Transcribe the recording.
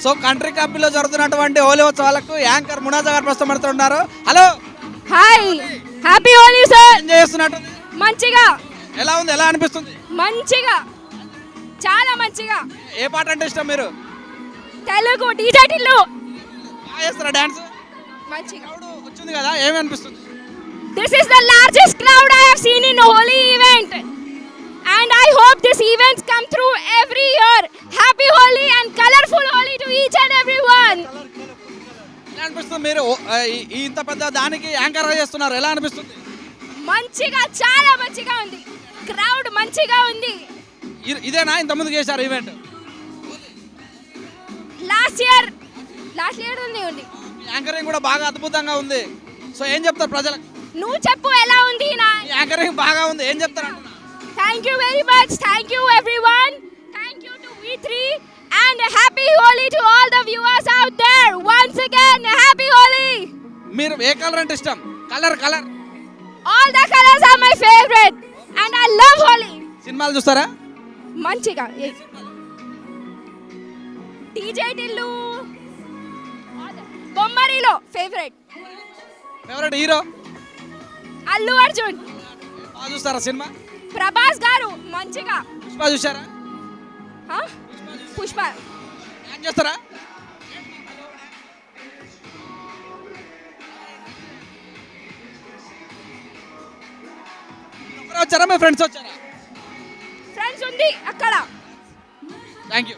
So country కప్లో జరుగుతున్నటువంటి హోలీ ఉత్సవాలకు యాంకర్ మునాజా గారు ప్రస్తుతం పడుతున్నారు. Hello, hi, happy Holi sir. ఏం చేస్తున్నట్టు? మంచిగా. ఎలా ఉంది, ఎలా అనిపిస్తుంది? మంచిగా, చాలా మంచిగా. ఏ పాట అంటే ఇష్టం మీరు? తెలుగు డీజే టిల్లు. బాగా చేస్తారా డాన్స్? మంచిగా. క్రౌడ్ వచ్చింది కదా, ఏమి అనిపిస్తుంది? This is the largest crowd I have seen in a Holi event. And I hope this events come through every year. Happy Holi and colorful Holi to each and everyone. ఎలా అనిపిస్తుంది? మీరు ఇంత పెద్ద దానికి యాంకర్గా చేస్తున్నారు, ఎలా అనిపిస్తుంది? మంచిగా, చాలా మంచిగా ఉంది. క్రౌడ్ మంచిగా ఉంది. ఇదేనా ఇంతకుముందు చేశారు ఈవెంట్? లాస్ట్ ఇయర్ ఉంది. యాంకరింగ్ కూడా బాగా అద్భుతంగా ఉంది. సో ఏం చెప్తారు ప్రజలకు? నువ్వు చెప్పు, ఎలా ఉంది నా యాంకరింగ్? బాగా ఉంది, ఏం చెప్తారు అంటున్నా? Thank you very much. Thank you everyone. Thank you to V3 and happy Holi to all the viewers out there. Once again, happy Holi. మీరు ఏ కలర్ అంటే ఇష్టం? Colour. All the colors are my favorite and I love Holi. సినిమాలు చూస్తారా? మంచిగా. DJ Tillu, బొమ్మరిలో favourite hero? Allu Arjun. బాగా చూస్తారా cinema? Prabhas గారు మంచిగా. పుష్ప చూసారా? పుష్ప. ఏం చేస్తారా? వచ్చారా మీ ఫ్రెండ్స్ వచ్చారా? ఫ్రెండ్స్ ఉంది అక్కడ. Thank you.